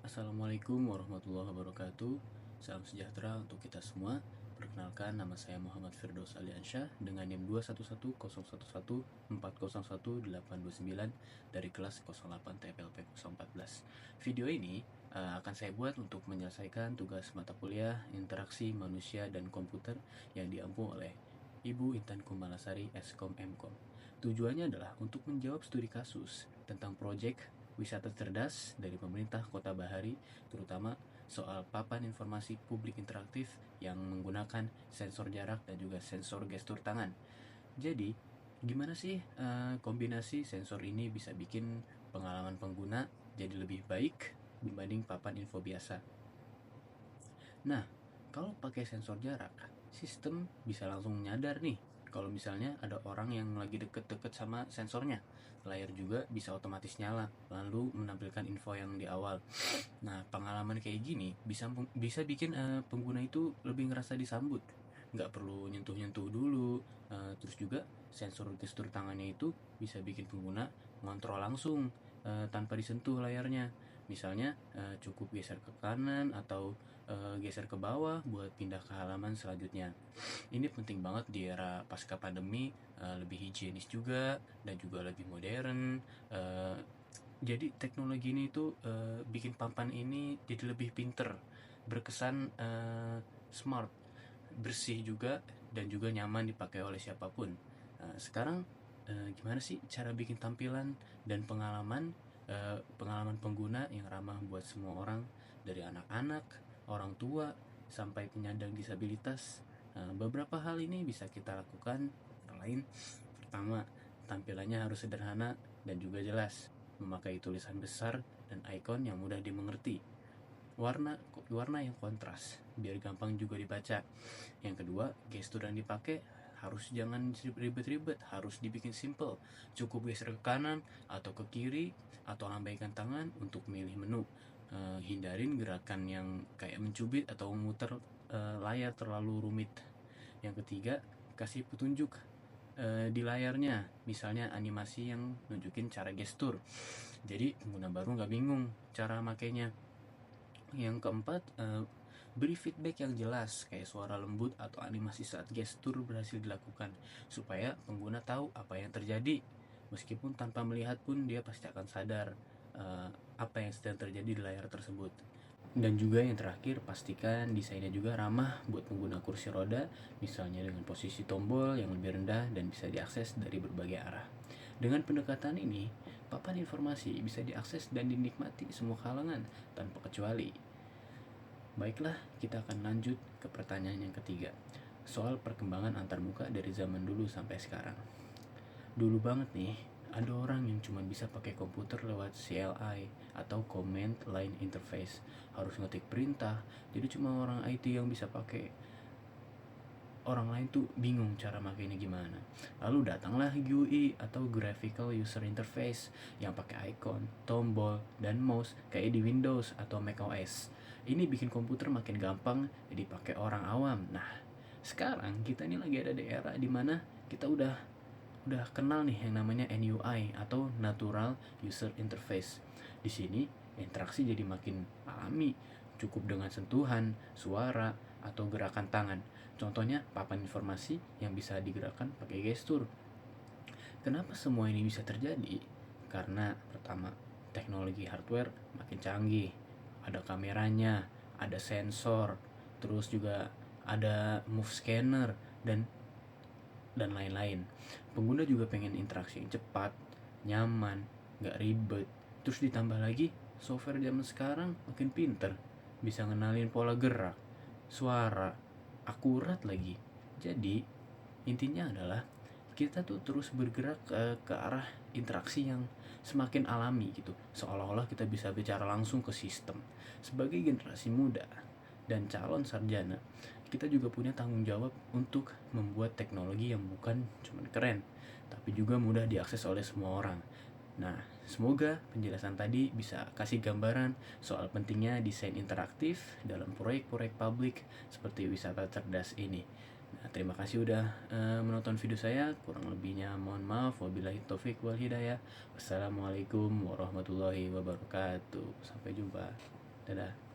Assalamualaikum warahmatullahi wabarakatuh. Salam sejahtera untuk kita semua. Perkenalkan, nama saya Muhammad Firdaus Aliansyah dengan NIM 2110114018089 dari kelas 08 TPLP 014. Video ini akan saya buat untuk menyelesaikan tugas mata kuliah Interaksi Manusia dan Komputer yang diampu oleh Ibu Intan Kumalasari Eskom Mkom. Tujuannya adalah untuk menjawab studi kasus tentang proyek wisata cerdas dari pemerintah Kota Bahari, terutama soal papan informasi publik interaktif yang menggunakan sensor jarak dan juga sensor gestur tangan. Jadi, gimana sih kombinasi sensor ini bisa bikin pengalaman pengguna jadi lebih baik dibanding papan info biasa? Nah, kalau pakai sensor jarak, sistem bisa langsung nyadar nih kalau misalnya ada orang yang lagi deket-deket sama sensornya. Layar juga bisa otomatis nyala, lalu menampilkan info yang di awal. Nah, pengalaman kayak gini bisa bikin pengguna itu lebih ngerasa disambut. Nggak perlu nyentuh-nyentuh dulu. Terus juga sensor gestur tangannya itu bisa bikin pengguna ngontrol langsung tanpa disentuh layarnya. Misalnya cukup geser ke kanan atau geser ke bawah buat pindah ke halaman selanjutnya. Ini penting banget di era pasca pandemi, lebih higienis juga dan juga lebih modern. Jadi teknologi ini tuh bikin papan ini jadi lebih pinter, berkesan smart, bersih juga dan juga nyaman dipakai oleh siapapun. Sekarang gimana sih cara bikin tampilan dan pengalaman pengguna yang ramah buat semua orang, dari anak-anak, orang tua sampai penyandang disabilitas? Beberapa hal ini bisa kita lakukan. Yang lain, pertama, tampilannya harus sederhana dan juga jelas, memakai tulisan besar dan ikon yang mudah dimengerti. Warna yang kontras biar gampang juga dibaca. Yang kedua, gestur yang dipakai jangan ribet-ribet, harus dibikin simple. Cukup geser ke kanan atau ke kiri atau lambaikan tangan untuk milih menu. Hindarin gerakan yang kayak mencubit atau memutar layar terlalu rumit. Yang ketiga, kasih petunjuk di layarnya, misalnya animasi yang nunjukin cara gestur, jadi pengguna baru nggak bingung cara makainya. Yang keempat, beri feedback yang jelas kayak suara lembut atau animasi saat gestur berhasil dilakukan, supaya pengguna tahu apa yang terjadi. Meskipun tanpa melihat pun dia pasti akan sadar apa yang sedang terjadi di layar tersebut. Dan juga yang terakhir, pastikan desainnya juga ramah buat pengguna kursi roda, misalnya dengan posisi tombol yang lebih rendah dan bisa diakses dari berbagai arah. Dengan pendekatan ini, papan informasi bisa diakses dan dinikmati semua kalangan tanpa kecuali. Baiklah, kita akan lanjut ke pertanyaan yang ketiga, soal perkembangan antarmuka dari zaman dulu sampai sekarang. Dulu banget nih, ada orang yang cuma bisa pakai komputer lewat CLI atau Command Line Interface. Harus ngetik perintah, jadi cuma orang IT yang bisa pakai. Orang lain tuh bingung cara makainya gimana. Lalu datanglah GUI atau Graphical User Interface yang pakai icon, tombol, dan mouse kayak di Windows atau macOS. Ini bikin komputer makin gampang dipakai orang awam. Nah, sekarang kita ini lagi ada di era dimana kita udah kenal nih yang namanya NUI atau Natural User Interface. Di sini interaksi jadi makin alami, cukup dengan sentuhan, suara, atau gerakan tangan. Contohnya papan informasi yang bisa digerakkan pakai gestur. Kenapa semua ini bisa terjadi? Karena pertama, teknologi hardware makin canggih. Ada kameranya, ada sensor, terus juga ada move scanner dan lain-lain. Pengguna juga pengen interaksi yang cepat, nyaman, gak ribet. Terus ditambah lagi, software zaman sekarang makin pinter, bisa ngenalin pola gerak, suara, akurat lagi. Jadi intinya adalah kita tuh terus bergerak ke arah interaksi yang semakin alami gitu, seolah-olah kita bisa bicara langsung ke sistem. Sebagai generasi muda dan calon sarjana, kita juga punya tanggung jawab untuk membuat teknologi yang bukan cuma keren, tapi juga mudah diakses oleh semua orang. Nah, semoga penjelasan tadi bisa kasih gambaran soal pentingnya desain interaktif dalam proyek-proyek publik seperti wisata cerdas ini. Nah, terima kasih udah menonton video saya. Kurang lebihnya mohon maaf. Wabillahi taufik wal hidayah. Wassalamualaikum warahmatullahi wabarakatuh. Sampai jumpa. Dadah.